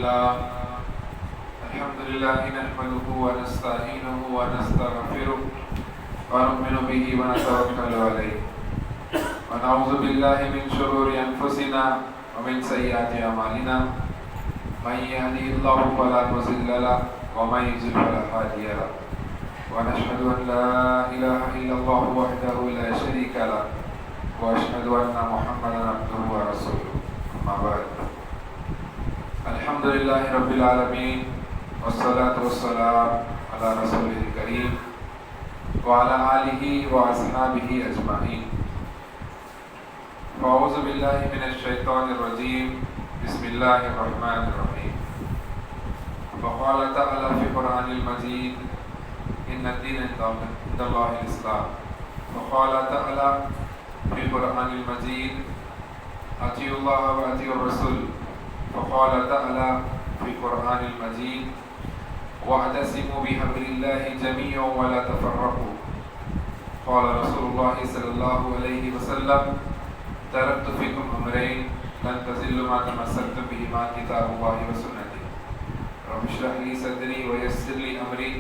الحمد لله نحمده ونستعينه ونستغفره ونؤمن به ونتوكل عليه ونعوذ بالله من شرور أنفسنا ومن سيئات أعمالنا من يهده الله فلا مضل له ومن يضلل فلا هادي له ونشهد أن لا إله إلا الله وحده لا شريك له وأشهد أن محمدا عبده ورسوله أما بعد الحمد لله رب العالمين والصلاة والسلام على رسوله الكريم وعلى آله وأصحابه أجمعين. أعوذ بالله من الشيطان الرجيم. بسم الله الرحمن الرحيم. وقال تعالى في القرآن المجيد إن الدين عند الله الإسلام. وقال تعالى في القرآن المجيد أطيعوا الله وأطيعوا الرسول. وقال تعالى في القرآن المجيد واعتصموا بحبل الله جميعا ولا تفرقوا. قال رسول الله صلى الله عليه وسلم تركت فيكم أمرين لن تزلوا ما تمسكتم بهما كتاب الله وسنتي. رب اشرح لي صدري ويسر لي أمري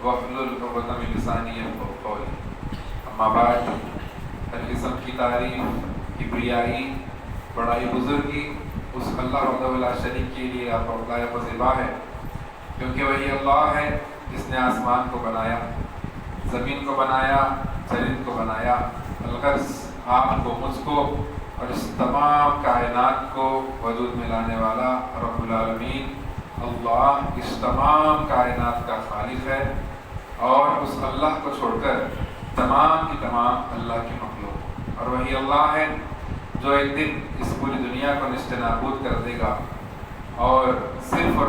واحلل عقدة من لساني يفقهوا قولي. اما بعد، ہر قسم کی تعریف، کبریائی، بڑائی، بزرگی اس اللہ وحدہ لا شریک کے لیے لائق و زیبا ہے، کیونکہ وہی اللہ ہے جس نے آسمان کو بنایا، زمین کو بنایا، چرند کو بنایا، الغرض آپ کو، مجھ کو اور اس تمام کائنات کو وجود میں لانے والا رب العالمین اللہ اس تمام کائنات کا خالق ہے، اور اس اللہ کو چھوڑ کر تمام کی تمام اللہ کی مخلوق، اور وہی اللہ ہے جو ایک دن اس پوری دنیا کو نشت نابود کر دے گا، اور صرف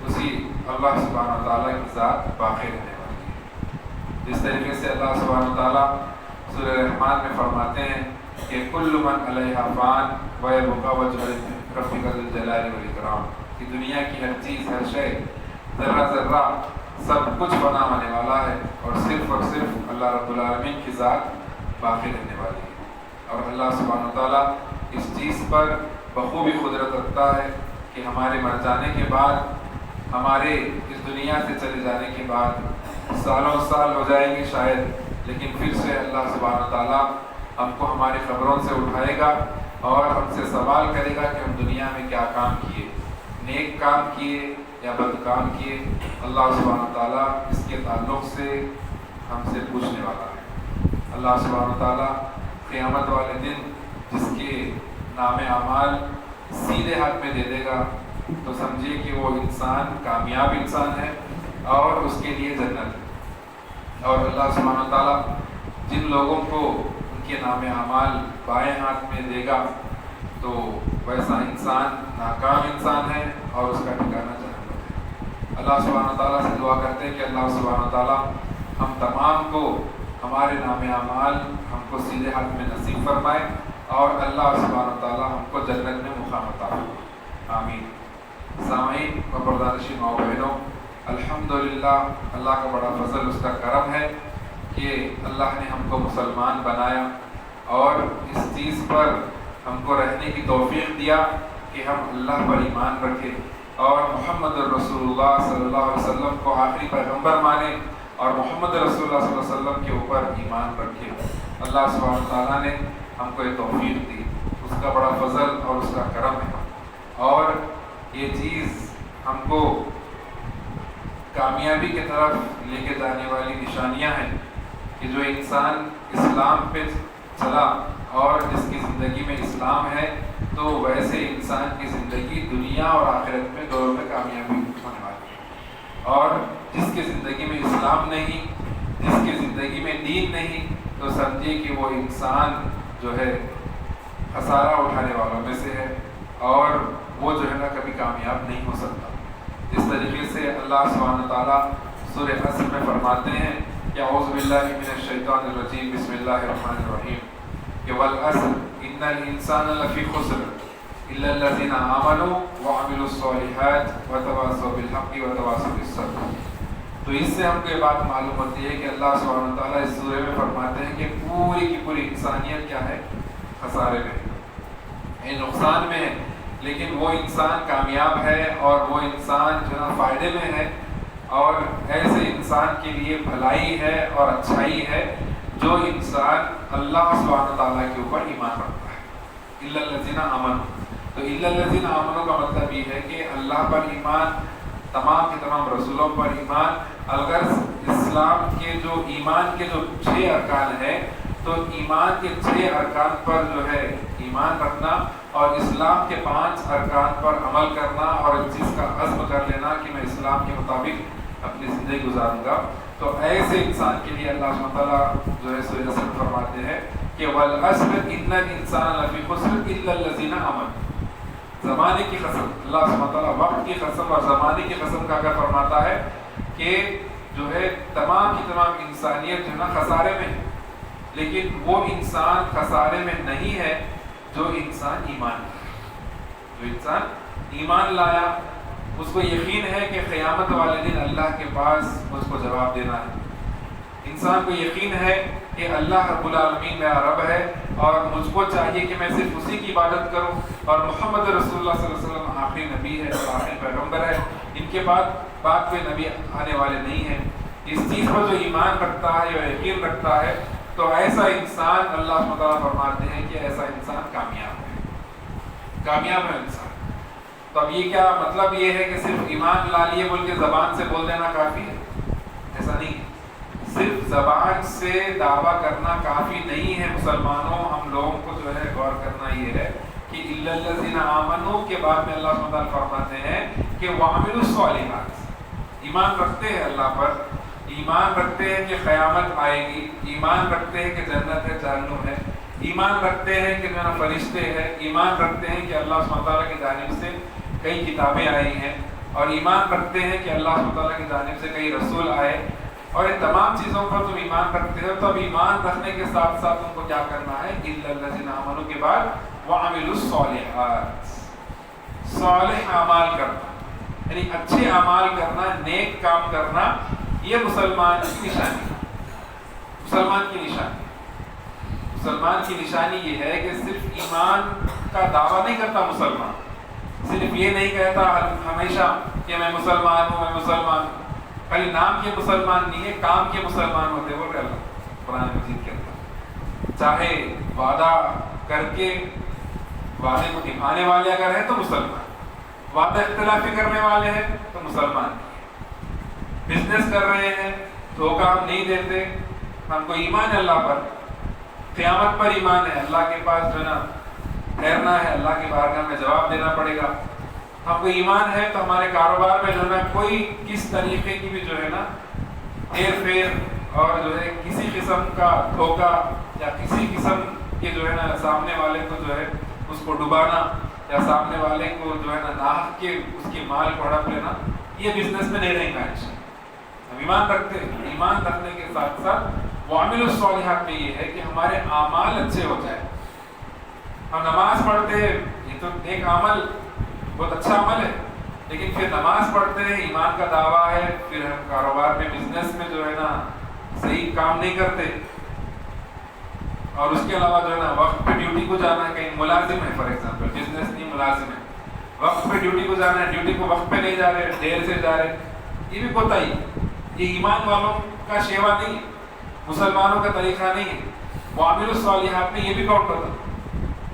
اسی اللہ سبحانہ وتعالیٰ کی ذات باقی رہنے والی ہے. جس طریقے سے اللہ سبحانہ وتعالیٰ سورہ رحمان میں فرماتے ہیں کہ کل من علیہا فان ویبقی وجہ ربک ذو الجلال والاکرام، کہ دنیا کی ہر چیز، ہر شے، ذرہ ذرہ، سب کچھ فنا ہونے والا ہے، اور صرف اللہ رب العالمین کی ذات باقی رہنے والی ہے. اور اللہ سبحانہ وتعالیٰ اس چیز پر بخوبی قدرت رکھتا ہے کہ ہمارے مر جانے کے بعد، ہمارے اس دنیا سے چلے جانے کے بعد سالوں سال ہو جائیں گے شاید، لیکن پھر سے اللہ سبحانہ وتعالیٰ ہم کو ہماری قبروں سے اٹھائے گا اور ہم سے سوال کرے گا کہ ہم دنیا میں کیا کام کیے، نیک کام کیے یا بد کام کیے. اللہ سبحانہ وتعالیٰ اس کے تعلق سے ہم سے پوچھنے والا ہے. اللہ سبحانہ وتعالیٰ قیامت والے دن جس کے نام اعمال سیدھے ہاتھ میں دے دے گا تو سمجھیے کہ وہ انسان کامیاب انسان ہے اور اس کے لیے جنت ہے. اور اللہ سبحانہ وتعالیٰ جن لوگوں کو ان کے نام اعمال بائیں ہاتھ میں دے گا تو ویسا انسان ناکام انسان ہے اور اس کا ٹھکانہ جہنم ہے. اللہ سبحانہ وتعالیٰ سے دعا کرتے ہیں کہ اللہ سبحانہ وتعالیٰ ہم تمام کو ہمارے نام اعمال ہم کو سیدھے ہاتھ میں نصیب فرمائے، اور اللہ سبحانہ وتعالیٰ ہم کو جنت میں مقام عطا فرمائے. آمین. سامعین و پردانشین ماؤ بہنوں، الحمدللہ اللہ کا بڑا فضل، اس کا کرم ہے کہ اللہ نے ہم کو مسلمان بنایا اور اس چیز پر ہم کو رہنے کی توفیق دیا کہ ہم اللہ پر ایمان رکھیں اور محمد الرسول اللہ صلی اللہ علیہ وسلم کو آخری پیغمبر مانیں اور محمد رسول اللہ صلی اللہ علیہ وسلم کے اوپر ایمان رکھے. اللہ سبحانہ تعالیٰ نے ہم کو یہ توفیق دی، اس کا بڑا فضل اور اس کا کرم ہے. اور یہ چیز ہم کو کامیابی کی طرف لے کے جانے والی نشانیاں ہیں کہ جو انسان اسلام پہ چلا اور جس کی زندگی میں اسلام ہے تو ویسے انسان کی زندگی دنیا اور آخرت میں دونوں میں کامیابی ہونے والی ہے. اور جس کی زندگی میں اسلام نہیں، جس کی زندگی میں دین نہیں، تو سمجھیے کہ وہ انسان جو ہے خسارہ اٹھانے والوں میں سے ہے اور وہ جو ہے نا کبھی کامیاب نہیں ہو سکتا. جس طریقے سے اللہ سبحانہ تعالیٰ سورہ عصر میں فرماتے ہیں کہ اعوذ باللہ من الشیطان الرجیم بسم اللہ الرحمن الرحیم کہ والعصر ان الانسان لفی خسر الا الذین آمنوا وعملوا الصالحات وتواصوا بالحق وتواصوا بالصبر. تو اس سے ہم کو یہ بات معلوم ہوتی ہے کہ اللہ سبحانہ تعالیٰ اس سورہ میں فرماتے ہیں کہ پوری کی پوری انسانیت کیا ہے؟ خسارے میں ہے، نقصان میں ہے. لیکن وہ انسان کامیاب ہے اور وہ انسان جو ہے فائدے میں ہے، اور ایسے انسان کے لیے بھلائی ہے اور اچھائی ہے جو انسان اللہ سبحانہ تعالیٰ کے اوپر ایمان رکھتا ہے۔ الا الذین آمنوا، تو الا الذین آمنوا کا مطلب یہ ہے کہ اللہ پر ایمان، تمام کے تمام رسولوں پر ایمان۔ اگر اسلام کے جو ایمان کے جو 6 ارکان ہیں، تو ایمان کے 6 ارکان پر جو ہے ایمان رکھنا اور اسلام کے 5 ارکان پر عمل کرنا اور اس چیز کا عزم کر لینا کہ میں اسلام کے مطابق اپنی زندگی گزاروں گا، تو ایسے انسان کے لیے اللہ سبحانہ تعالیٰ جو ہے سورۃ العصر فرماتے ہیں کہ والعصر ان الانسان لفی خسر الا الذین آمنوا۔ زمانے کی قسم، اللہ سبحانہ تعالیٰ وقت کی قسم اور زمانے کی قسم کا کر فرماتا ہے کہ جو ہے تمام کی تمام انسانیت جو ہے نا خسارے میں ہے، لیکن وہ انسان خسارے میں نہیں ہے جو انسان ایمان لایا۔ جو انسان ایمان لایا اس کو یقین ہے کہ قیامت والے دن اللہ کے پاس مجھ کو جواب دینا ہے۔ انسان کو یقین ہے کہ اللہ رب العالمین میرا رب ہے اور مجھ کو چاہیے کہ میں صرف اسی کی عبادت کروں، اور محمد رسول اللہ صلی اللہ علیہ وسلم آخری نبی ہے اور آخری پیغمبر ہے، ان کے بعد کوئی نبی آنے والے نہیں ہیں۔ اس چیز پر جو ایمان رکھتا ہے یا یقین رکھتا ہے، تو ایسا انسان اللہ سبحانہ تعالیٰ فرماتے ہیں کہ ایسا انسان کامیاب ہے، کامیاب ہے انسان۔ تو اب یہ کیا مطلب یہ ہے کہ صرف ایمان لا لیے بول کے زبان سے بول دینا کافی ہے؟ ایسا نہیں ہے، صرف زبان سے دعویٰ کرنا کافی نہیں ہے مسلمانوں۔ ہم لوگوں کو جو ہے غور کرنا یہ ہے کہ الا الذین آمنوا کے بعد میں اللہ سبحانہ تعالیٰ فرماتے ہیں کہ وعملوا الصالحات، ایمان رکھتے ہیں اللہ پر، ایمان رکھتے ہیں کہ قیامت آئے گی، ایمان رکھتے ہیں کہ جنت ہے جہنم ہے، ایمان رکھتے ہیں کہ جو فرشتے ہیں، ایمان رکھتے ہیں کہ اللہ سبحانہ تعالیٰ کی جانب سے کئی کتابیں آئی ہیں، اور ایمان رکھتے ہیں کہ اللہ سبحانہ تعالیٰ کی جانب سے کئی رسول آئے، اور ان تمام چیزوں پر تم ایمان رکھتے ہو۔ تو اب ایمان رکھنے کے ساتھ ساتھ تم کو کیا کرنا ہے؟ الا الذین آمنوا کے بعد وعملوا الصالحات، صالح اعمال کرنا، یعنی اچھے اعمال کرنا، نیک کام کرنا، یہ مسلمان کی نشانی ہے۔ مسلمان کی نشانی، مسلمان کی نشانی یہ ہے کہ صرف ایمان کا دعویٰ نہیں کرتا مسلمان، صرف یہ نہیں کہتا ہمیشہ کہ میں مسلمان ہوں، میں مسلمان ہوں، خالی نام کے مسلمان نہیں ہے، کام کے مسلمان ہوتے، بول رہے اللہ قرآن مجید کے اندر۔ چاہے وعدہ کر کے وعدے کو نبھانے والے اگر ہیں تو مسلمان، وعدہ اختلافی کرنے والے ہیں تو مسلمان، بزنس کر رہے ہیں دھوکہ ہم نہیں دیتے، ہم کو ایمان ہے اللہ پر، قیامت پر ایمان ہے، اللہ کے پاس جو ہے نا ٹھہرنا ہے، اللہ کی بارگاہ میں جواب دینا پڑے گا، ہم کو ایمان ہے، تو ہمارے کاروبار میں جو ہے نا کوئی کس طریقے کی بھی جو ہے نا ہیر پھیر اور جو ہے کسی قسم کا دھوکہ یا کسی قسم کے جو ہے نا سامنے والے کو جو ہے اس کو ڈبانا یا سامنے والے کو جو ہے نا ناحق کے اس کی مال کو ہڑپ لینا، یہ بزنس میں نہیں رہیں گا انشاءاللہ۔ ہم ایمان رکھتے ہیں، ایمان رکھنے کے ساتھ ساتھ وعملوا الصالحات میں یہ ہے کہ ہمارے اعمال اچھے ہو جائیں۔ ہم نماز پڑھتے ہیں، یہ تو ایک عمل بہت اچھا عمل ہے، لیکن پھر نماز پڑھتے ہیں، ایمان کا دعویٰ ہے، پھر ہم کاروبار میں بزنس میں جو ہے نا صحیح کام نہیں کرتے، اور اس کے علاوہ جو ہے نا وقت پہ ڈیوٹی کو جانا ہے، کہیں ملازم ہے فار ایگزامپل، بزنس نہیں ملازم ہے، وقت پہ ڈیوٹی کو جانا ہے، ڈیوٹی کو وقت پہ نہیں جا رہے، دیر سے جا رہے، یہ بھی کوتاہی، یہ ایمان والوں کا شیوا نہیں ہے، مسلمانوں کا طریقہ نہیں ہے۔ وعملوا الصالحات میں یہ بھی کاؤنٹ ہوتا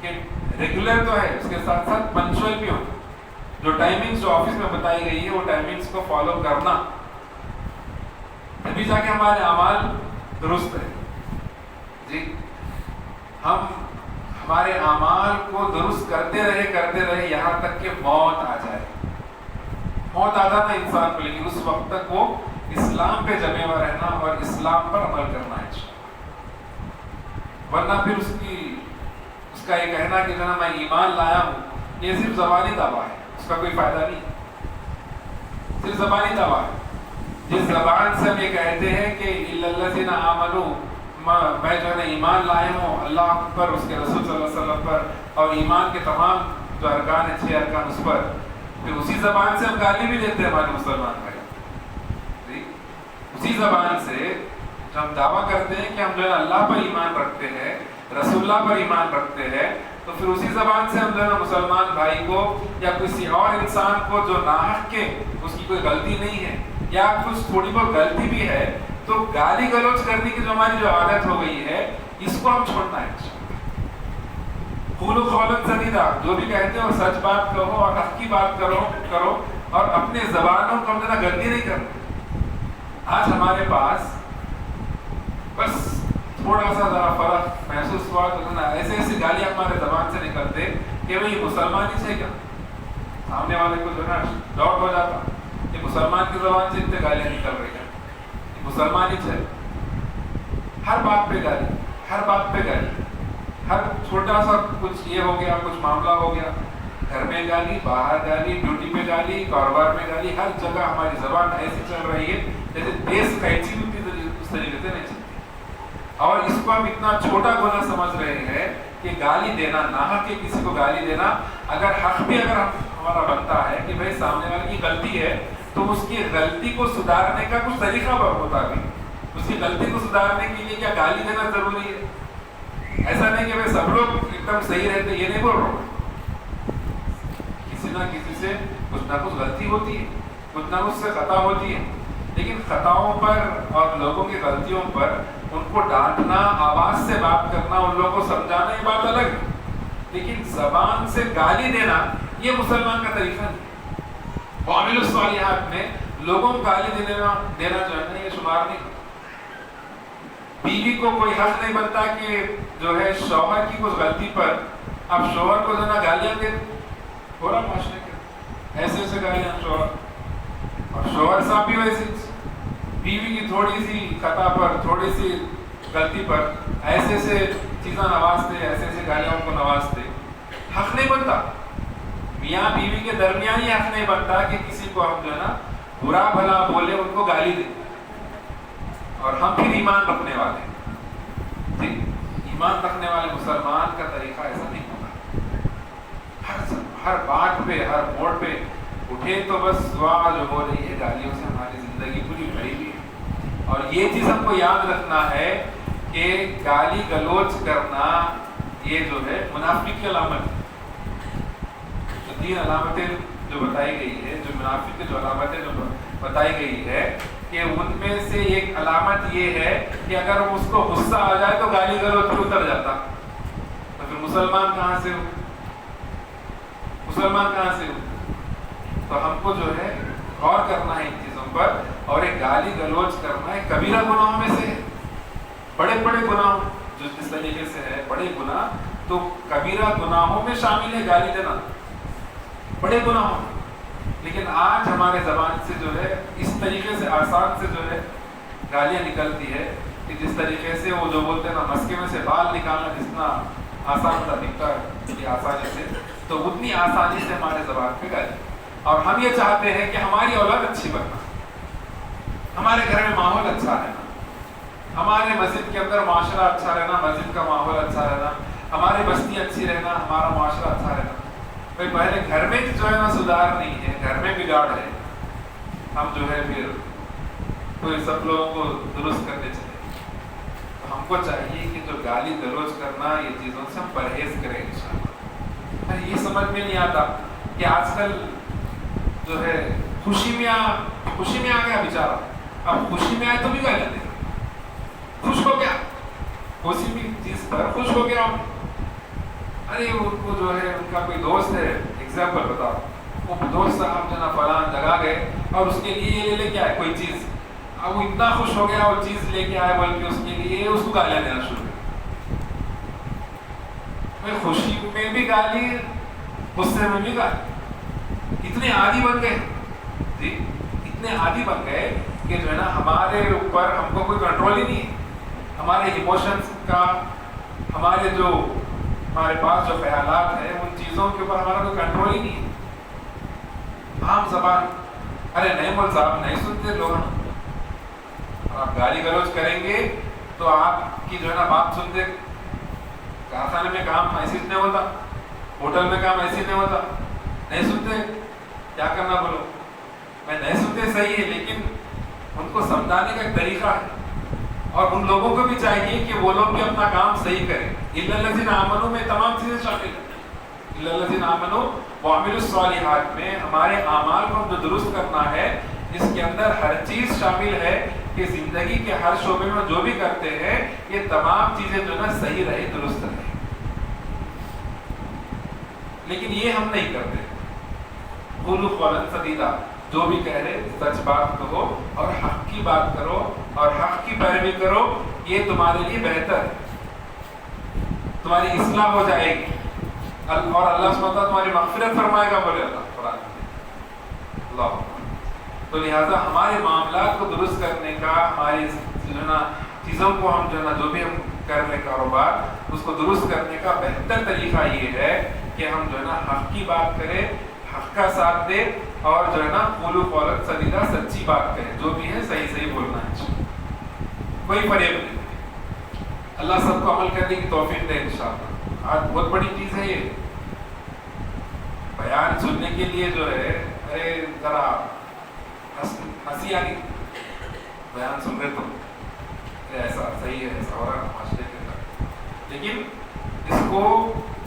کہ ریگولر تو ہے، اس کے ساتھ ساتھ پنچوئل بھی ہوتا، جو ٹائمنگز جو آفس میں بتائی گئی ہے وہ ٹائمنگز کو فالو کرنا، تبھی جا کے ہمارے اعمال درست ہے۔ جی ہم ہمارے اعمال کو درست کرتے رہے یہاں تک کہ موت آ جائے، موت آ جاتا ہے انسان کو، لیکن اس وقت تک وہ اسلام پہ جمے ہوا رہنا اور اسلام پر عمل کرنا ہے، ورنہ پھر اس کا یہ کہنا کہ جناب میں ایمان لایا ہوں، یہ صرف زبانی دعویٰ ہے، اس کا کوئی فائدہ نہیں، صرف زبانی دعویٰ ہے۔ جس زبان سے ہم یہ کہتے ہیں کہ الا الذین آمنوا، میں جو ہے نا ایمان لائے ہوں اللہ پر، اس کے رسول صلی اللہ علیہ وسلم پر، اور ایمان کے تمام جو ارکان ہیں 6 ارکان اس پر، پھر اسی زبان سے ہم گالی بھی دیتے ہیں ہمارے مسلمان بھائی، اسی زبان سے جو ہم دعویٰ کرتے ہیں کہ ہم جو ہے اللہ پر ایمان رکھتے ہیں، رسول اللہ پر ایمان رکھتے ہیں تو پھر اسی زبان سے ہم جو ہے نا مسلمان بھائی کو یا کسی اور انسان کو جو ناحق کے اس کی کوئی غلطی نہیں ہے یا کچھ تھوڑی بہت غلطی بھی ہے تو گالی گلوچ کرنے کی جو ہماری جو عادت ہو گئی ہے اس کو ہم چھوڑنا ہے. قولوا قولا سدیدا، جو بھی کہتے ہو سچ بات کہو اور حق کی بات کرو اور اپنے زبانوں کو ہم ذرا گندی نہیں کرتے. آج ہمارے پاس بس تھوڑا سا ذرا فرق محسوس ہوا تو نا ایسے گالیاں ہمارے زبان سے نکلتے کہ بھائی مسلمان ہی ہے کیا. سامنے والے کو جو ہے نا ڈاؤٹ ہو جاتا کہ مسلمان کی زبان سے اتنے گالیاں نکل رہی ہیں، مسلمان ہی ہے. ہر بات پہ گالی، ہر بات پہ گالی، ہر چھوٹا سا کچھ یہ ہو گیا، کچھ معاملہ ہو گیا، گھر میں گالی، باہر گالی، ڈیوٹی پہ گالی، کاروبار میں گالی، ہر جگہ ہماری زبان ایسی چل رہی ہے جیسے دیش قینچی ہوتی اس طریقے سے نہیں چلتی. اور اس کو ہم اتنا چھوٹا گناہ سمجھ رہے ہیں کہ گالی دینا، ناحق کے کسی کو گالی دینا، اگر حق بھی اگر ہمارا بنتا ہے کہ بھائی سامنے والے کی غلطی ہے تو اس کی غلطی کو سدھارنے کا کچھ طریقہ ہوتا بھی. اس کی غلطی کو سدھارنے کے لیے کیا گالی دینا ضروری ہے؟ ایسا نہیں کہ بھائی سب لوگ ایک دم صحیح رہتے، یہ نہیں بول رہا ہوں. کسی نہ کسی سے کچھ نہ کچھ غلطی ہوتی ہے، کچھ نہ کچھ سے خطا ہوتی ہے، لیکن خطاؤں پر اور لوگوں کی غلطیوں پر ان کو ڈانٹنا، آواز سے بات کرنا، ان لوگوں کو سمجھانا یہ بات الگ ہے. لیکن زبان سے گالی دینا یہ مسلمان کا طریقہ نہیں. وعملوا الصالحات میں لوگوں کو گالی دینا جو ہے نا یہ شمار نہیں. بیوی کو کوئی حق نہیں بنتا کہ جو ہے شوہر کی کچھ غلطی پر اب شوہر کو جو ہے نا گالیاں دے. تھوڑا معاشرے کے ایسے گالیاں شوہر، اور شوہر صاحب بھی ویسے بیوی کی تھوڑی سی خطا پر، تھوڑی سی غلطی پر ایسے چیزیں نوازتے، ایسے گالیاں ان کو نوازتے. حق نہیں بنتا. میاں بیوی کے درمیان ہی حق نہیں بنتا کہ کسی کو ہم جو ہے نا برا بھلا بولے، ان کو گالی دیں. اور ہم پھر ایمان رکھنے والے جی، ایمان رکھنے والے مسلمان کا طریقہ ایسا نہیں ہوگا. ہر بات پہ، ہر موڑ پہ اٹھے تو بس دعا جو ہو رہی ہے گالیوں سے ہماری زندگی پوری بھری ہوئی ہے. اور یہ چیز ہم کو یاد رکھنا ہے کہ گالی گلوچ کرنا یہ جو ہے منافق کی علامت ہے. تو 3 علامتیں جو بتائی گئی ہے، جو منافق کی جو علامتیں جو بتائی گئی ہے کہ ان میں سے ایک علامت یہ ہے کہ اگر اس کو غصہ آ جائے تو گالی گلوچ پہ اتر جاتا. تو پھر مسلمان کہاں سے ہو؟ مسلمان کہاں سے ہو؟ تو ہم کو جو ہے غور کرنا ہے ان چیزوں پر. اور ایک گالی گلوچ کرنا ہے کبیرہ گناہوں میں سے ہے. بڑے گناہ جو جس طریقے سے ہے بڑے گناہ، تو کبیرہ گناہوں میں شامل ہے گالی دینا، بڑے گناہوں. لیکن آج ہمارے زبان سے جو ہے اس طریقے سے آسان سے جو ہے گالیاں نکلتی ہے کہ جس طریقے سے وہ جو بولتے ہیں نا مسکے میں سے بال نکالنا جتنا آسان سا دکھتا ہے کہ آسانی سے، تو اتنی آسانی سے ہمارے زبان پہ گالی. اور ہم یہ چاہتے ہیں کہ ہماری اولاد اچھی بننا، ہمارے گھر میں ماحول اچھا رہنا، ہمارے مسجد کے اندر معاشرہ اچھا رہنا، مسجد کا ماحول اچھا رہنا، ہماری بستی اچھی رہنا، ہمارا معاشرہ اچھا رہنا. بھائی پہلے گھر میں جو ہے نا سدھار نہیں ہے، گھر میں بگاڑ ہے، ہم جو ہے پھر کوئی سب لوگوں کو درست کرنے چلے. تو ہم کو چاہیے کہ جو گالی گلوچ کرنا یہ چیزوں سے ہم پرہیز کریں انشاءاللہ. یہ سمجھ میں نہیں آتا کہ آج کل جو ہے خوشی میں آ گیا بیچارہ، اب خوشی میں آئے تو بھی گالیاں دے. خوش ہو گیا کسی بھی چیز پر، خوش ہو گیا. ارے ان کو جو ہے ان کا کوئی دوست ہے، ایگزامپل بتاؤ، وہ دوست صاحب جو نا فلاں جگہ گئے اور اس کے لیے یہ لے کے آئے کوئی چیز. اب وہ اتنا خوش ہو گیا وہ چیز لے کے آئے، بلکہ اس کے لیے اس کو گالیاں دینا شروع کر. خوشی میں بھی گالی، غصے میں بھی گالی. اتنے عادی بن گئے جی، اتنے عادی بن گئے کہ جو ہے نا ہمارے اوپر ہم کو کوئی کنٹرول ہی نہیں ہے. ہمارے ایموشنس کا، ہمارے جو ہمارے پاس جو خیالات ہیں ان چیزوں کے اوپر ہمارا کوئی کنٹرول ہی نہیں ہے. عام زبان، ارے نہیں بول صاحب، نہیں سنتے لوگ. آپ گالی گلوچ کریں گے تو آپ کی جو ہے نا بات سنتے. کارخانے میں کام ایسے نہیں ہوتا، ہوٹل میں کام ایسے نہیں ہوتا. نہیں سنتے، کیا کرنا بولو. میں نہیں سنتے صحیح ہے، لیکن ان کو سمجھانے کا ایک طریقہ ہے. اور ان لوگوں کو بھی چاہیے کہ وہ لوگ بھی اپنا کام صحیح کریں. الا الذین آمنوا میں تمام چیزیں شامل ہیں. الا الذین آمنوا وعملوا الصالحات میں ہمارے اعمال کو جو درست کرنا ہے، اس کے اندر ہر چیز شامل ہے کہ زندگی کے ہر شعبے میں جو بھی کرتے ہیں یہ تمام چیزیں جو نا صحیح رہے، درست رہے. لیکن یہ ہم نہیں کرتے. قولوا قولا سدیدا، جو بھی کہہ رہے سچ بات کہو اور حق کی بات کرو اور حق کی پیروی کرو، یہ تمہارے لیے بہتر ہے، تمہاری اصلاح ہو جائے گی اور اللہ سبحانہ وتعالیٰ تمہاری مغفرت فرمائے گا. بولے اللہ قرآن میں. اللہ. تو لہٰذا ہمارے معاملات کو درست کرنے کا، ہماری جو ہے نا چیزوں کو ہم جو ہے نا جو بھی ہم کر رہے کاروبار، اس کو درست کرنے کا بہتر طریقہ یہ ہے کہ ہم جو ہے نا حق کی بات کریں، حق کا ساتھ دے اور جو ہے نا قولوا قولا سدیدا، سچی بات کریں، جو بھی ہے صحیح صحیح بولنا ہے، کوئی فریب نہیں. اللہ سب کو عمل کرنے کی توفیق دے انشاءاللہ. آج بہت بڑی چیز ہے یہ بیان سننے کے لیے جو ہے، ارے ذرا ہنسی آ گئی بیان سن رہے تم، ایسا صحیح ہے، ایسا ہو رہا ہے معاشرے کے اندر. لیکن اس کو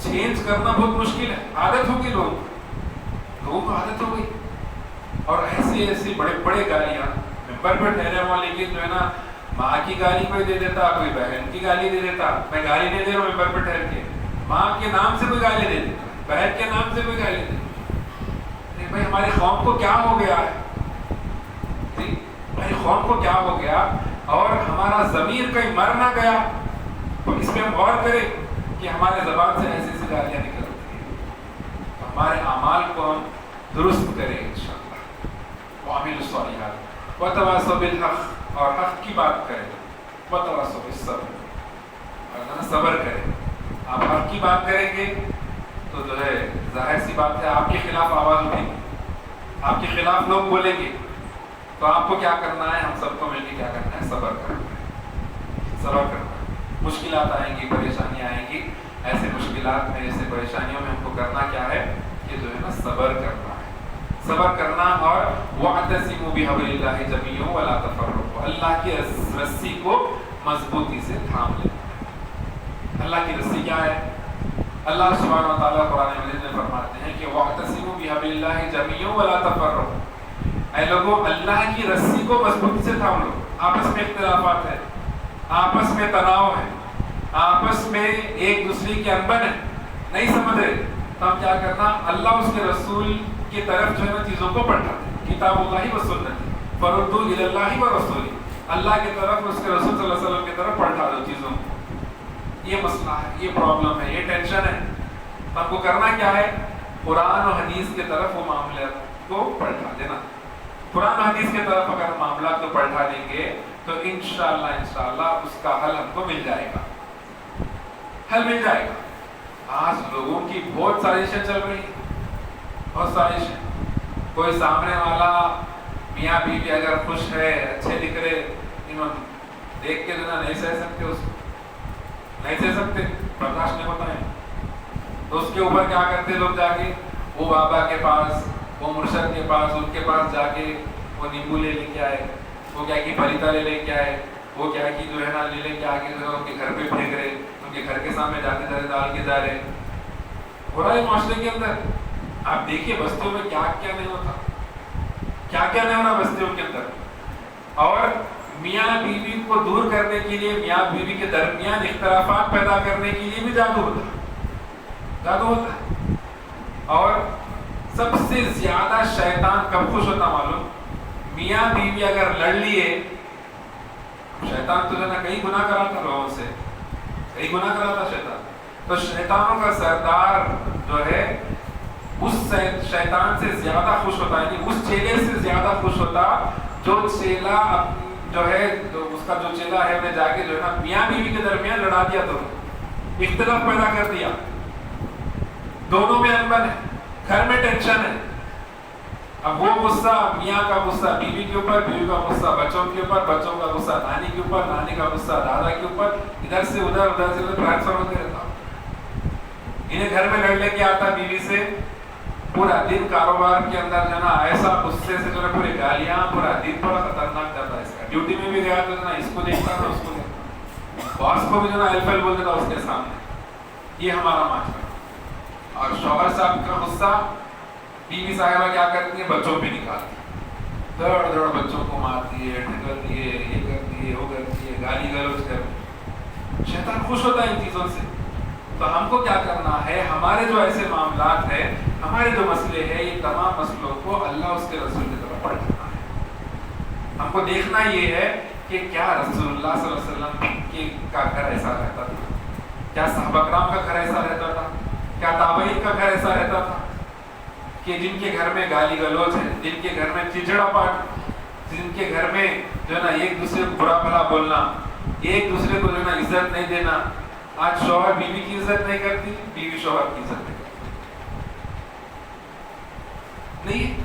چینج کرنا بہت مشکل ہے. عادت ہوگی لوگوں کو عادت ہو گئی. اور ایسی بڑے بڑے گالیاں ممبر پہ ٹھہرے ہوا، لیکن جو ہے نا ماں کی گالی کوئی دے دیتا، کوئی بہن کی گالی دے دیتا. میں گالی نہیں دے رہا ہوں ممبر پہ ٹھہر کے، ماں کے نام سے کوئی گالی دے دیتا، بہن کے نام سے کوئی گالی دے دیتا. بھائی ہماری قوم کو کیا ہو گیا ہے، ہماری قوم کو کیا ہو گیا، اور ہمارا ضمیر کہیں مر نہ گیا. تو اس پہ ہم غور کریں کہ ہمارے زبان سے ایسی ایسی گالیاں نکل رہی ہیں. ہمارے اعمال کو ہم درست کریں انشاءاللہ. وعملوا الصالحات وتواصوا بالحق، اور حق کی بات کریں. وتواصوا بالصبر، اور صبر کریں. آپ حق کی بات کریں گے تو جو ہے ظاہر سی بات ہے آپ کے خلاف آواز اٹھے گی، آپ کے خلاف لوگ بولیں گے. تو آپ کو کیا کرنا ہے، ہم سب کو مل کے کیا کرنا ہے، صبر کرنا ہے. صبر کرنا ہے. مشکلات آئیں گی، پریشانیاں آئیں گی. ایسے مشکلات میں، ایسے پریشانیوں میں ہم کو کرنا کیا ہے کہ جو ہے نا صبر کرنا ہے. صبر کرنا. اور وَاعْتَصِمُوا بِحَبْلِ اللَّهِ جَمِيعًا وَلَا تَفَرَّقُوا، اللہ کی رسی کو مضبوطی سے تھام لینا ہے. اللہ کی رسی کیا ہے؟ اللہ سبحانہ و تعالیٰ قرآن مجید میں فرماتے ہیں کہ وَاعْتَصِمُوا بِحَبْلِ اللَّهِ جَمِيعًا وَلَا تَفَرَّقُوا، اے لوگوں اللہ کی رسی کو مضبوطی سے تھام لو. آپس میں اختلافات ہیں، آپس میں تناؤ ہے، آپس میں ایک دوسرے کی انبن ہے، نہیں سمجھ رہے تو ہم کیا کرنا، اللہ اس کے رسول کی طرف جو ہے نا چیزوں کو پلٹاتے. کتاب اللہ و سنت فردوا الی اللہ و رسول، اللہ کی طرف اس کے رسول صلی اللہ علیہ وسلم کی طرف پلٹا دو چیزوں کو. یہ مسئلہ ہے، یہ پرابلم ہے، یہ ٹینشن ہے. ہم کو کرنا کیا ہے، قرآن و حدیث کی طرف وہ معاملات کو پلٹا دینا. قرآن و حدیث کی طرف اگر معاملات کو پلٹا دیں گے تو انشاءاللہ اس کا حل ہم کو مل جائے گا، حل مل جائے گا. آج لوگوں کی بہت سازشیں چل رہی ہیں، بہت سازشیں. کوئی سامنے والا میاں بیوی اگر خوش ہے، اچھے دکھ رہے، انہوں دیکھ کے جو نا نہیں سہ سکتے، اس کو نہیں سہ سکتے، برداشت نہیں ہوتا ہے. تو اس کے اوپر کیا کرتے لوگ، جا کے وہ بابا کے پاس، وہ مرشد کے پاس، ان کے پاس جا کے وہ نیمبو لے کے آئے، وہ کیا کہ پلیتا لے کے آئے، وہ کیا کہ جو ہے نا لے کے آ کے جو ہے ان کے گھر پہ پھینک رہے، ان کے گھر کے سامنے جاتے جاتے ڈال کے جا رہے. ہو رہا ہے معاشرے کے اندر. آپ دیکھیے بستیوں میں کیا کیا نہیں ہوتا، کیا کیا نہیں ہو رہا بستیوں کے اندر. اور میاں بیوی کو دور کرنے کے لیے، میاں بیوی کے درمیان اختلافات پیدا کرنے کے لیے بھی جادو ہوتا ہے، جادو ہوتا ہے. اور سب سے زیادہ شیطان کب خوش ہوتا معلوم، میاں بیوی اگر لڑ لیے، شیطان تو جو ہے نا کئی گناہ کراتا لوگوں سے، کئی گناہ کراتا شیطان. تو شیطانوں کا سردار جو ہے اس شیطان سے زیادہ خوش ہوتا ہے، یعنی اس چیلے سے زیادہ خوش ہوتا جو چیلا جو ہے، جو اس کا جو چیلا ہے انہیں جا کے جو ہے نا میاں بیوی کے درمیان لڑا دیا، تو اختلاف پیدا کر دیا، دونوں میں انبن ہے، گھر میں ٹینشن ہے. اب وہ غصہ میاں کا غصہ بیوی کے اوپر، بیوی کا غصہ بچوں کے اوپر، بچوں کا غصہ نانی کے اوپر، نانی کا غصہ دادا کے اوپر، ادھر سے ادھر، ادھر سے ادھر ٹرانسفر ہوتے رہتا. انہیں گھر میں لڑ لے کے آتا بیوی سے، پورا دن کاروبار کے اندر جو ہے نا ایسا غصے سے جو ہے پوری گالیاں، پورا دن بڑا خطرناک جاتا ہے اس کا. ڈیوٹی میں بھی گیا تو نا اس کو دیکھتا نا اس کو دیکھتا. باس کو بھی جو نا ایل بول دیتا اس کے سامنے. یہ ہمارا معاشرہ. اور شوہر صاحب کا غصہ بیوی صاحبہ کیا کرتی ہے؟ بچوں پہ نکالتی ہے. دوڑ دوڑ بچوں کو مارتی ہے, ڈھکلتی ہے, یہ کرتی ہے, وہ کرتی ہے, گالی گلوچ کرتی. شیطان خوش ہوتا ہے ان چیزوں سے. تو ہم کو کیا کرنا ہے؟ ہمارے جو ایسے معاملات ہیں, ہمارے جو مسئلے ہیں, یہ تمام مسئلوں کو اللہ اس کے رسول کی طرف پلٹانا ہے. ہم کو دیکھنا یہ ہے کہ کیا رسول اللہ صلی اللہ علیہ وسلم کا گھر ایسا رہتا تھا, کیا صحابہ کرام کا گھر ایسا رہتا تھا, کیا تابعین کا گھر ایسا رہتا تھا کہ جن کے گھر میں گالی گلوچ ہے, جن کے گھر میں چچڑا پاٹ, جن کے گھر میں جو ہے نا ایک دوسرے کو برا بھلا بولنا, ایک دوسرے کو جو ہے نا عزت نہیں دینا. آج شوہر بیوی کی عزت نہیں کرتی, بیوی شوہر کی عزت نہیں کرتی. نہیں,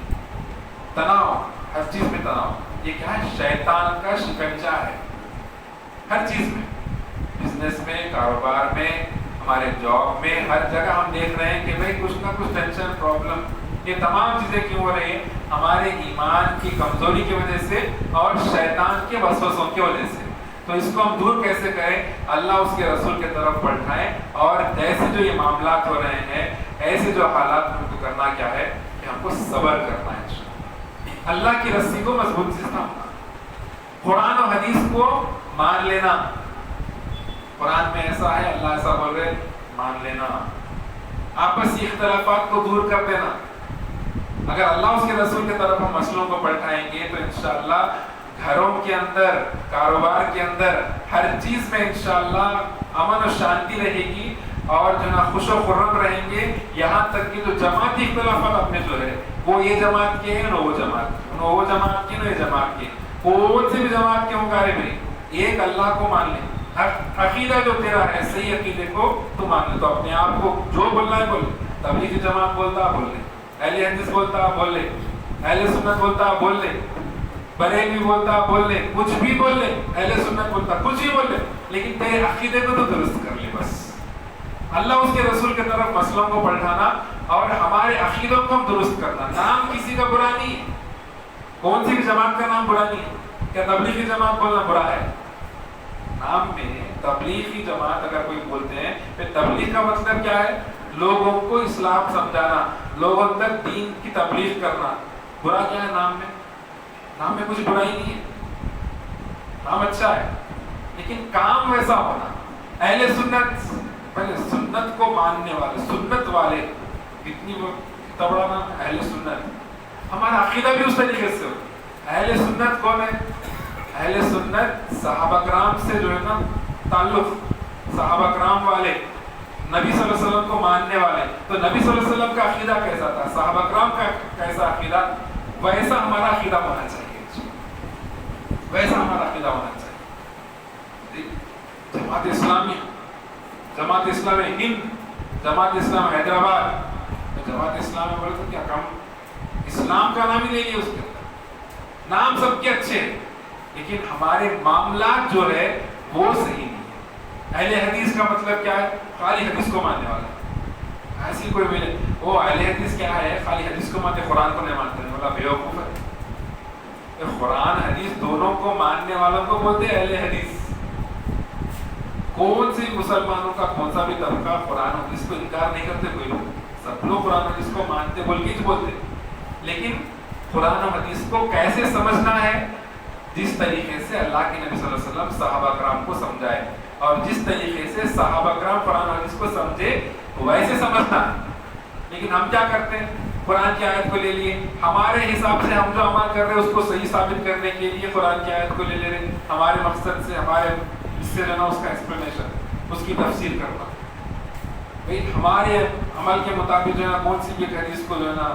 تناؤ, ہر چیز میں تناؤ. یہ کیا ہے؟ شیطان کا شکنجہ ہے. ہر چیز میں, بزنس میں, کاروبار میں, ہمارے جاب میں, ہر جگہ ہم دیکھ رہے ہیں کہ بھئی کچھ نہ کچھ ٹینشن, پرابلم. یہ تمام چیزیں کیوں ہو رہی ہیں؟ ہمارے ایمان کی کمزوری کی وجہ سے اور شیطان کے وسوسوں کی وجہ سے. تو اس کو ہم دور کیسے کریں؟ اللہ اس کے رسول کی طرف پلٹائیں. اور ایسے جو یہ معاملات ہو رہے ہیں, ایسے جو حالات میں ہم کو کرنا کیا ہے کہ ہم کو صبر کرنا ہے. اللہ کی رسی کو مضبوط سے تھامنا, قرآن و حدیث کو مان لینا. قرآن میں ایسا ہے, اللہ ایسا بول رہے, مان لینا. آپسی اختلافات کو دور کر دینا. اگر اللہ اس کے رسول کی طرف ہم مسئلوں کو پلٹائیں گے تو انشاءاللہ گھروں کے اندر, کاروبار کے اندر, ہر چیز میں انشاءاللہ امن و شانتی رہے گی, اور جو نا خوش و خرم رہیں گے. یہاں تک کہ جو جماعتی اختلافات اپنے جو ہے, وہ یہ جماعت کے ہیں, وہ جماعت کے, وہ جماعت کے, یہ جماعت کے, کون سے بھی جماعت کے ہوں گارے میں, ایک اللہ کو مان لیں. عقیدہ جو تیرا ہے, صحیح عقیدے کو تو مان لے. تو اپنے آپ کو جو بولنا ہے بولے. تبلیغی جماعت بولتا بول لے, اہل حدیث بولتا بول لے, اہل سنت بولتا بول لے, بریلوی بولتا بول لے, کچھ بھی بول لے, اہل سنت بولتا کچھ بھی بول لے, لیکن تیرے عقیدے کو تو درست کر لے بس. اللہ اس کے رسول کی طرف مسئلوں کو پلٹانا اور ہمارے عقیدوں کو ہم درست کرنا. نام کسی کا برا نہیں ہے, کون سی بھی جماعت کا نام برا نہیں ہے. کیا تبلیغی جماعت بولنا برا ہے؟ نام میں تبلیغی جماعت اگر کوئی بولتے ہیں, پھر تبلیغ کا مطلب کیا ہے؟ لوگوں کو اسلام سمجھانا, لوگوں تک دین کی تبلیغ کرنا. برا کیا ہے نام میں؟ نام میں کچھ برائی نہیں ہے, نام اچھا ہے, لیکن کام ویسا ہونا. اہل سنت, پہلے سنت کو ماننے والے, سنت والے, کتنی تبڑا نام, اہل سنت. ہمارا عقیدہ بھی اس طریقے سے ہو. اہل سنت کون ہے؟ اہل سنت صحابہ کرام سے جو ہے نا تعلق, صحابہ کرام والے, نبی صلی اللہ علیہ وسلم کو ماننے والے. تو نبی صلی اللہ علیہ وسلم کا عقیدہ کیسا تھا, صحابہ کرام کا کیسا عقیدہ, ویسا ہمارا عقیدہ ہونا چاہیے, ویسا ہمارا عقیدہ ہونا چاہیے. جماعت اسلامی, جماعت اسلامی ہند, جماعت اسلام حیدرآباد, جماعت اسلامی بولے تو کیا کام, اسلام کا نام ہی لے لیا اس کے اندر. نام سب کے اچھے ہیں, لیکن ہمارے معاملات جو ہے وہ صحیح نہیں ہے. اہل حدیث کا مطلب کیا ہے؟ خالی حدیث کو ماننے والا. ایسی کوئی ملے وہ اہل حدیث کیا ہے؟ خالی حدیث کو مانتے, قرآن کو نہیں مانتے. بولا بیوقوف ہے. قرآن حدیث دونوں کو ماننے والوں کو بولتے ہیں اہل حدیث. کون سی مسلمانوں کا کون سا بھی طبقہ قرآن حدیث کو انکار نہیں کرتے کوئی لوگ, سب لوگ قرآن حدیث کو مانتے بول کے بولتے. لیکن قرآن و حدیث کو کیسے سمجھنا ہے؟ جس طریقے سے اللہ کے نبی صلی اللہ علیہ وسلم صحابہ کرام کو سمجھائے, اور جس طریقے سے صحابہ کرام قرآن و حدیث کو سمجھے ویسے سمجھنا. لیکن ہم کیا کرتے ہیں؟ قرآن کی آیت کو لے لیے, ہمارے حساب سے ہم جو عمل کر رہے ہیں اس کو صحیح ثابت کرنے کے لیے قرآن کی آیت کو لے لے رہے, ہمارے مقصد سے, ہمارے اس سے لینا اس کا ایکسپلینیشن, اس کی تفسیر کرنا. بھائی ہمارے عمل کے مطابق جو ہے نا کون سی بھی حدیث کو جو ہے نا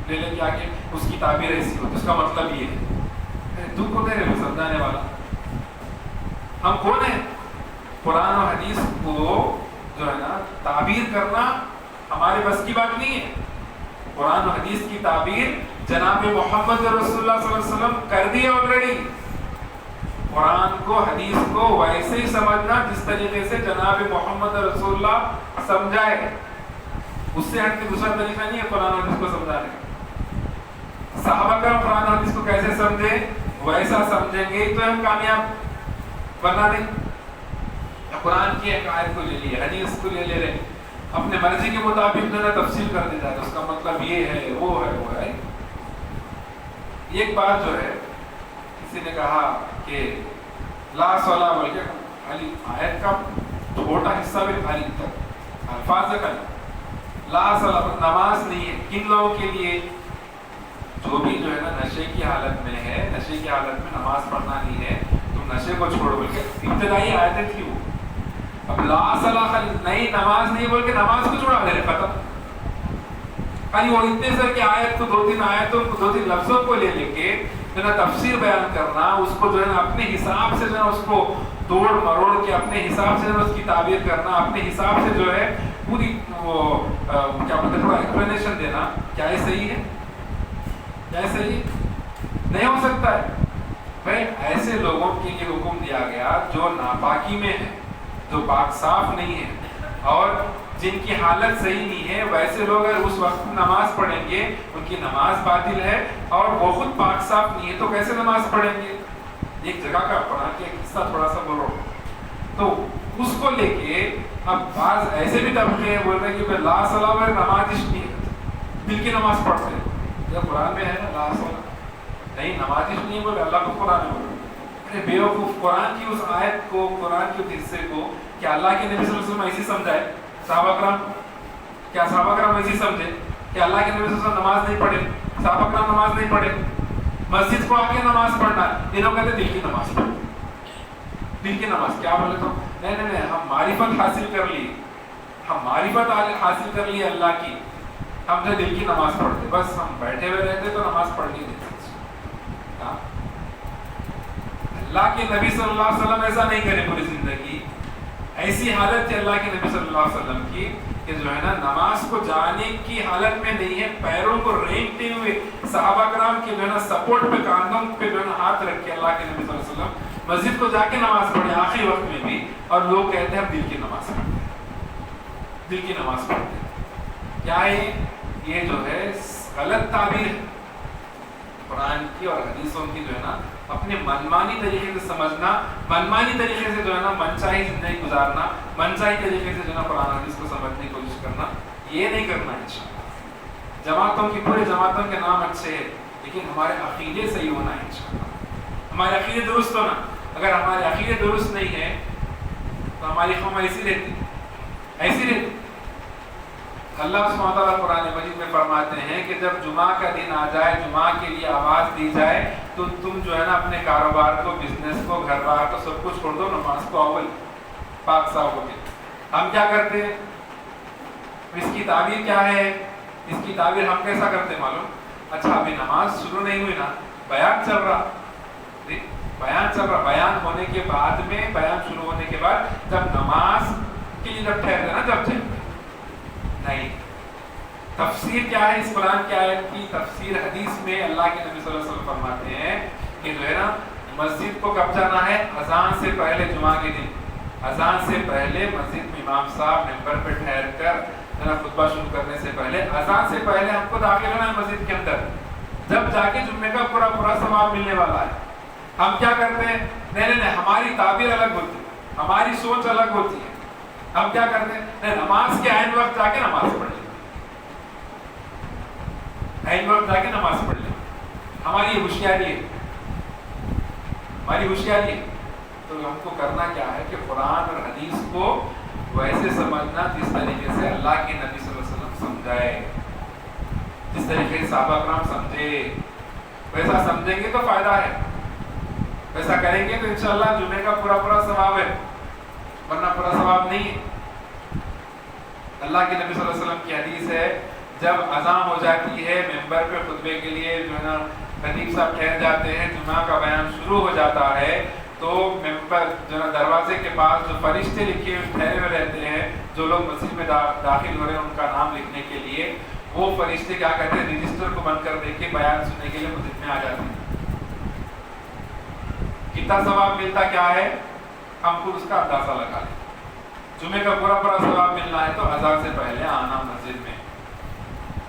لے لے کے آگے اس کی تعبیر ایسی ہو, اس کا مطلب یہ ہے. تو کو دے رہے سمجھانے والا ہم کون ہیں؟ قرآن و حدیث کو جو ہے نا تعبیر کرنا ہمارے بس کی بات نہیں ہے. قرآن و حدیث کی تعبیر جناب محمد رسول اللہ صلی اللہ علیہ وسلم کر دی آلریڈی. قرآن کو, حدیث کو ویسے ہی سمجھنا جس طریقے سے جناب محمد رسول اللہ سمجھائے, اس سے ہٹ کے دوسرا طریقہ نہیں ہے قرآن و حدیث کو سمجھانے کا. صحابہ کرام قرآن و حدیث کو کیسے سمجھے ویسا سمجھیں گے تو ہم کامیاب, ورنہ نہیں. یا قرآن کی ایک آیت کو لے لی، حدیث کو لے رہے، اپنے مرضی کے مطابق جو ہے تفصیل کر دیتا ہے، اس کا مطلب یہ ہے وہ ہے. ایک بات جو ہے کسی نے کہا کہ لا صلاح بول کے خالی آیت کا چھوٹا حصہ بھی خالی تک الفاظ کا لا صلاح نماز نہیں ہے. کن لوگوں کے لیے؟ جو بھی جو ہے نا نشے کی حالت میں ہے، نشے کی حالت میں نماز پڑھنا نہیں ہے، تم نشے کو چھوڑ بول کے ابتدائی آیتیں تھی وہ. اب لا صلاح نہیں نماز نہیں بول کے نماز کو چھوڑا دے ختم. خالی وہ اتنے سر کی آیت کو دو تین آیتوں کو دو تین لفظوں کو لے کے جو ہے نا تفسیر بیان کرنا، اس کو جو ہے نا اپنے حساب سے جو ہے اس کو توڑ مروڑ کے اپنے حساب سے اس کی تعبیر کرنا، اپنے حساب سے جو ہے پوری وہ کیا بولتے ہیں تھوڑا ایکسپلینیشن دینا. کیا یہ صحیح ہے؟ کیا یہ صحیح نہیں ہو سکتا ہے؟ بھائی ایسے لوگوں کے لیے حکم دیا گیا جو ناپاکی میں ہے، جو پاک صاف نہیں ہے اور جن کی حالت صحیح نہیں ہے، ویسے لوگ اگر اس وقت نماز پڑھیں گے ان کی نماز باطل ہے، اور وہ خود پاک صاف نہیں ہے تو کیسے نماز پڑھیں گے؟ ایک جگہ کا پڑھا کہ ایک قصہ تھوڑا سا بولو تو اس کو لے کے اب بعض ایسے بھی طبقے ہیں بول رہے ہیں کہ لا صلاح و نماز نہیں ہے، دل کی نماز پڑھتے ہیں. جب قرآن میں ہے نا لا صلاح نہیں نماز نہیں بولے، اللہ کو قرآن میں بولے. ارے بیوقوف، قرآن کی اس آیت کو، قرآن کے حصے کو کیا اللہ کے نبی صلی اللہ علیہ وسلم ایسی سمجھائے؟ صحابہ کرام کیا صحابہ کرام ایسی سمجھے کہ اللہ کے نبی صلی اللہ علیہ وسلم نماز نہیں پڑھے، صحابہ کرام نماز نہیں پڑھے، مسجد کو آ کے نماز پڑھنا؟ انہوں کہتے دل کی نماز پڑھ. دل کی نماز کیا بولے تو نہیں ہم معرفت حاصل کر لی، ہم معرفت حاصل کر لی اللہ کی، ہم جو دل کی نماز پڑھتے، بس ہم بیٹھے ہوئے رہتے تو نماز پڑھ نہیں دیتے. اللہ کے نبی صلی اللہ علیہ وسلم ایسا نہیں کرے پوری زندگی. ایسی حالت تھی اللہ کے نبی صلی اللہ علیہ وسلم کی کہ جو ہے نا نماز کو جانے کی حالت میں نہیں ہے، پیروں کو رینگتے ہوئے صحابہ کرام کے جو ہے نا سپورٹ پہ، کاندھوں پہ جو ہے نا ہاتھ رکھ کے اللہ کے نبی صلی اللہ علیہ وسلم مسجد کو جا کے نماز پڑھے آخری وقت میں بھی. اور لوگ کہتے ہیں ہم دل کی نماز پڑھتے ہیں، دل کی نماز پڑھتے ہیں. کیا ہے یہ جو ہے غلط تعبیر ہے قرآن کی اور حدیثوں کی، جو ہے نا اپنے منمانی طریقے سے سمجھنا، منمانی طریقے سے جو ہے نا منچاہی زندگی گزارنا، منچاہی طریقے سے جو ہے نا قرآن حدیث کو سمجھنے کی کوشش کرنا، یہ نہیں کرنا ہے انشاءاللہ. جماعتوں کی پورے جماعتوں کے نام اچھے ہیں لیکن ہمارے عقیدے صحیح ہونا ہے انشاءاللہ. ہمارے عقیدے درست ہونا. اگر ہمارے عقیدے درست نہیں ہے تو ہماری قوم ایسی رہتی. اللہ سبحانہ وتعالیٰ قرآن مجید میں فرماتے ہیں کہ جب جمعہ کا دن آ جائے، جمعہ کے لیے آواز دی جائے تو تم جو ہے نا اپنے کاروبار کو، بزنس کو، گھر بار کو سب کچھ چھوڑ دو، نماز کو اول پاک صاف ہو کے. ہم کیا کرتے ہیں؟ اس کی تعبیر کیا ہے؟ اس کی تعبیر ہم کیسا کرتے ہیں معلوم؟ اچھا ابھی نماز شروع نہیں ہوئی نا، بیان چل رہا، بیان ہونے کے بعد میں، بیان شروع ہونے کے بعد جب نماز کے لیے جب ٹھہرتے نا، جب ٹھہرتے نہیں. تفسیر کیا ہے اس قرآن کی آیت کی؟ تفسیر حدیث میں اللہ کے نبی صلی اللہ علیہ وسلم فرماتے ہیں کہ جو ہے نا مسجد کو کب جانا ہے؟ اذان سے پہلے. جمعہ کے دن اذان سے پہلے مسجد میں امام صاحب ممبر پہ ٹھہر کر خطبہ شروع کرنے سے پہلے، اذان سے پہلے ہم کو داخل ہونا ہے مسجد کے اندر، جب جا کے جمعے کا پورا ثواب ملنے والا ہے. ہم کیا کرتے ہیں؟ نہیں ہماری تعبیر الگ ہوتی ہے، ہماری سوچ الگ ہوتی ہے. ہم کیا کرتے ہیں؟ نہیں نماز کے عین وقت جا کے نماز پڑھ لیں، عین وقت جا کے نماز پڑھ لیں. ہماری ہوشیاری ہے، ہماری ہوشیاری ہے. تو ہم کو کرنا کیا ہے کہ قرآن اور حدیث کو ویسے سمجھنا جس طریقے سے اللہ کے نبی صلی اللہ علیہ وسلم سمجھائے، جس طریقے سے صحابہ کرام سمجھے. ویسا سمجھیں گے تو فائدہ ہے، ویسا کریں گے تو انشاءاللہ جمعے کا پورا ثواب ہے، ورنہ پورا ثواب نہیں ہے. اللہ کے نبی صلی اللہ علیہ وسلم کی حدیث ہے، جب اذان ہو جاتی ہے ممبر پہ خطبے کے لیے جو ہے نا خطیب صاحب ٹھہر جاتے ہیں، جمعہ کا بیان شروع ہو جاتا ہے تو ممبر جو ہے دروازے کے پاس جو فرشتے لکھے ہوئے ٹھہرے ہوئے رہتے ہیں، جو لوگ مسجد میں داخل ہو رہے ہیں ان کا نام لکھنے کے لیے، وہ فرشتے کیا کہتے ہیں؟ رجسٹر کو بند کر دے کے بیان سننے کے لیے مسجد میں آ جاتے ہیں. کتنا ثواب ملتا کیا ہے؟ ہم خود اس کا اندازہ لگا لیں. جمعے کا پورا ثواب ملنا ہے تو اذان سے پہلے آنا مسجد میں.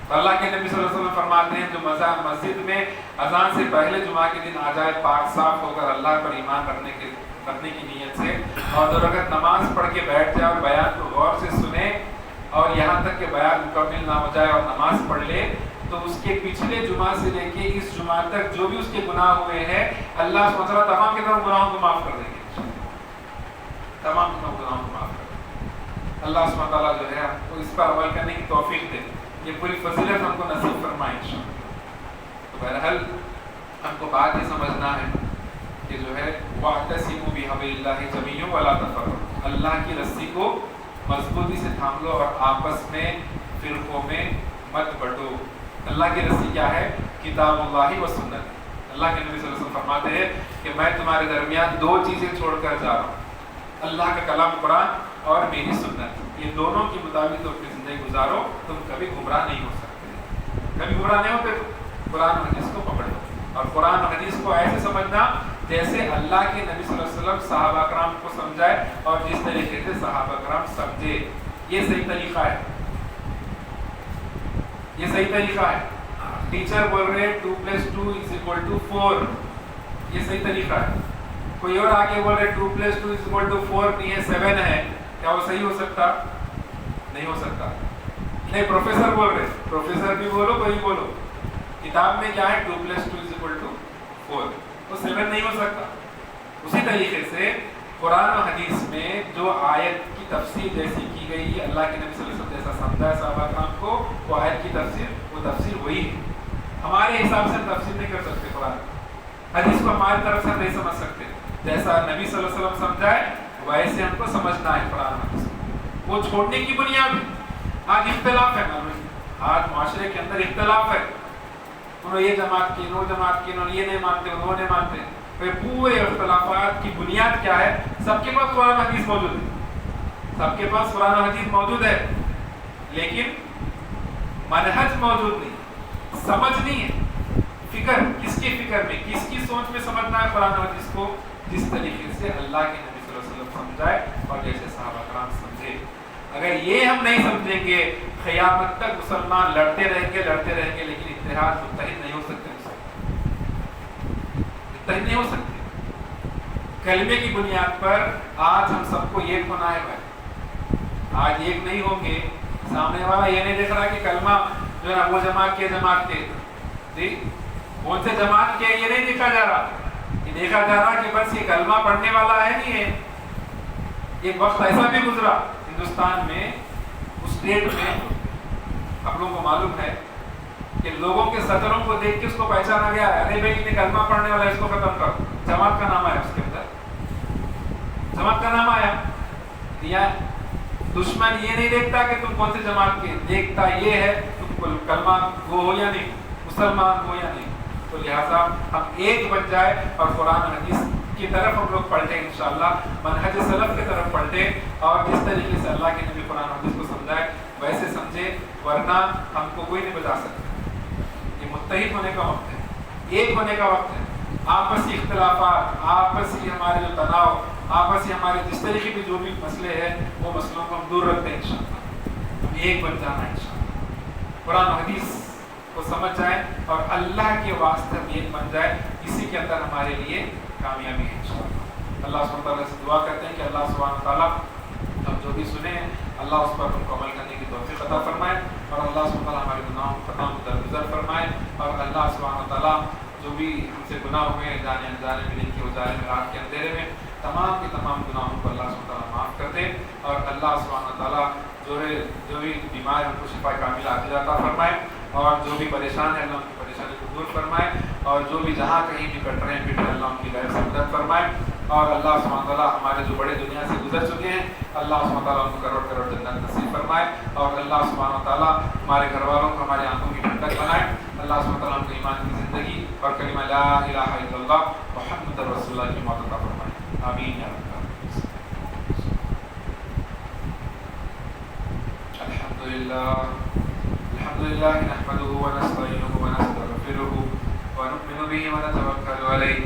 تو اللہ کے نبی صلی اللہ علیہ وسلم فرماتے ہیں جو مسجد میں اذان سے پہلے جمعہ کے دن آ جائے، پاک صاف ہو کر اللہ پر ایمان رکھنے کے رکھنے کی نیت سے، اور 2 رکعت نماز پڑھ کے بیٹھ جائے اور بیان کو غور سے سنے اور یہاں تک کہ بیان مکمل نہ ہو جائے اور نماز پڑھ لے، تو اس کے پچھلے جمعہ سے لے کے اس جمعہ تک جو بھی اس کے گناہ ہوئے ہیں اللہ سبحانہ وتعالیٰ تمام کے تمام گناہوں کو معاف کر دیں گے، تمام گناہوں کو معاف کر دیں گے۔ اللہ سبحانہ وتعالیٰ جو ہے ہم کو اس پر عمل کرنے کی توفیق دے، یہ پوری فضیلت ہم کو نصیب فرمائے انشاءاللہ۔ تو بہرحال ہم کو بات یہ سمجھنا ہے کہ جو ہے وَاعْتَصِمُوا بِحَبْلِ اللَّهِ جَمِيعًا وَلَا تَفَرَّقُوا، اللہ کی رسی کو مضبوطی سے تھام لو اور آپس میں فرقوں میں مت بٹو۔ اللہ کی رسی کیا ہے؟ کتاب اللہ و سنت۔ اللہ کے نبی صلی اللہ علیہ وسلم فرماتے ہیں کہ میں تمہارے درمیان 2 چیزیں چھوڑ کر جا رہا ہوں، اللہ کا کلام قرآن اور میری سنت، یہ دونوں کے مطابق تو اپنی زندگی گزارو، تم کبھی گمراہ نہیں ہو سکتے۔ کبھی گمراہ نہیں ہوتے تو قرآن و حدیث کو پکڑو، اور قرآن و حدیث کو ایسے سمجھنا جیسے اللہ کے نبی صلی اللہ علیہ وسلم صحابہ کرام کو سمجھائے اور جس طریقے سے صحابہ کرام سمجھے، یہ صحیح طریقہ ہے، یہ صحیح طریقہ ہے۔ ٹیچر بول رہے 2+2=4، یہ صحیح طریقہ ہے۔ کوئی اور آگے بول رہے 2+2=4 نہیں ہے 7 ہے، کیا وہ صحیح ہو سکتا؟ نہیں ہو سکتا۔ نہیں، پروفیسر بول رہے، پروفیسر بھی بولو، کوئی بولو، کتاب میں کیا ہے 2+2=4، وہ 7 نہیں ہو سکتا۔ اسی طریقے سے قرآن و حدیث میں جو آیت کی تفسیر جیسی کی گئی ہے، اللہ کے نبی صلی اللہ علیہ وسلم جیسا سمجھا ہے صحابہ کرام کو، وہ آیت کی تفسیر وہ تفسیر وہی ہے۔ ہمارے حساب سے ہم تفسیر نہیں کر سکتے، قرآن حدیث کو ہماری طرف سے ہم نہیں سمجھ سکتے، جیسا نبی صلی اللہ علیہ وسلم سمجھائے ویسے ہم کو سمجھنا ہے قرآن و حدیث، وہ چھوڑنے کی بنیاد ہے۔ آج اختلاف ہے، آج معاشرے کے اندر اختلاف ہے، انہوں یہ جماعت کی، انہوں جماعت کی، انہوں یہ نہیں مانتے، انہوں نے مانتے، پھر پورے اختلافات کی بنیاد کیا ہے؟ سب کے پاس قرآن و حدیث موجود ہے، سب کے پاس قرآن و حدیث موجود ہے، لیکن منہج موجود نہیں، سمجھ نہیں ہے، فکر کس کی فکر میں، کس کی سوچ میں سمجھنا ہے قرآن و حدیث کو؟ جس طریقے سے اللہ کے نبی صلی اللہ علیہ وسلم سمجھائے اور جیسے صحابہ کرام سمجھے۔ اگر یہ ہم نہیں سمجھیں گے، قیامت تک مسلمان لڑتے رہیں گے، لیکن اتحاد متحد نہیں ہو سکتے، متحد نہیں ہو سکتے۔ کلمے کی بنیاد پر آج ہم سب کو ایک ہونا ہے بھائی، آج ایک نہیں ہوں گے، سامنے والا یہ نہیں دیکھ رہا کہ کلمہ جو ہے وہ جماعت کے جی کون سے جماعت کے، یہ نہیں دیکھا جا رہا، یہ دیکھا جا رہا کہ بس یہ کلمہ پڑھنے والا ہے نہیں ہے۔ ایک وقت ایسا بھی گزرا ہندوستان میں، اس ڈیٹ میں آپ لوگوں کو معلوم ہے کہ لوگوں کے صدروں کو دیکھ کے اس کو پہچانا گیا ہے، ارے بھائی یہ کلمہ پڑھنے والا ہے، اس کو ختم کرو، جماعت کا نام آیا اس کے اندر، جماعت کا نام آیا۔ یا دشمن یہ نہیں دیکھتا کہ تم کون سے جماعت کے، دیکھتا یہ ہے تم کلمہ وہ ہو یا نہیں، مسلمان ہو یا نہیں۔ تو لہٰذا ہم ایک بن جائے اور قرآن حدیث کی طرف ہم لوگ پلٹیں، انشاءاللہ منہج سلف کی طرف پلٹیں، اور جس طریقے سے اللہ کے نبی قرآن حدیث کو سمجھائے ویسے سمجھے، ورنہ ہم کو کوئی نہیں بچا سکتا۔ یہ متحد ہونے کا وقت ہے، ایک ہونے کا وقت ہے۔ آپسی اختلافات، آپسی ہمارے جو تناؤ، آپسی ہمارے جس طریقے کے جو بھی مسئلے ہیں، وہ مسئلوں کو ہم دور رکھتے ہیں انشاءاللہ، ہم ایک بن جانا ہے انشاءاللہ، قرآن حدیث کو سمجھ جائیں اور اللہ کے واسطے ہم ایک بن جائیں، اسی کے اندر ہمارے لیے کامیابی ہے انشاءاللہ۔ اللہ سبحانہ تعالیٰ سے دعا کرتے ہیں کہ اللہ سبحانہ تعالیٰ ہم جو بھی سنیں اللہ اس پر ہم کو عمل کرنے کی توفیق عطا فرمائے، اور اللہ سبحانہ تعالیٰ ہمارے گناہوں کو خطاؤں کو درگزر فرمائے، اور اللہ سبحانہ تعالیٰ جو بھی ہم سے گناہ ہوئے ہیں جانے انجانے میں، دن کے اجالے میں، رات کے اندھیرے میں، تمام کے تمام گناہوں کو اللہ سبحانہ تعالیٰ معاف کر دے، اور اللہ سبحانہ تعالیٰ جو بھی بیمار ہے ان کو شفا کاملہ عاجلہ عطا فرمائے، اور جو بھی پریشان ہے اللہ ان کی پریشانی کو دور فرمائے، اور جو بھی جہاں کہیں بھی کٹ رہے ہیں پٹ رہے ہیں اللہ ان کی غیر سے مدد فرمائے، اور اللہ سبحانہ تعالیٰ ہمارے جو بڑے دنیا سے گزر چکے ہیں اللہ سبحانہ تعالیٰ ان کو کروڑ کروڑ جنت نصیب فرمائے، اور اللہ سبحانہ تعالیٰ ہمارے گھر والوں کو ہماری آنکھوں کی ٹھنڈک بنائے، اللہ سبحانہ تعالیٰ ہم کو ایمان کی زندگی اور کلمہ لا الہ الا اللہ محمد رسول اللہ کی موت عطا فرمائے، آمین یا رب العالمین۔ الحمد للہ نحمده ونستعینه ونستغفره ونؤمن به ونتوکل علیہ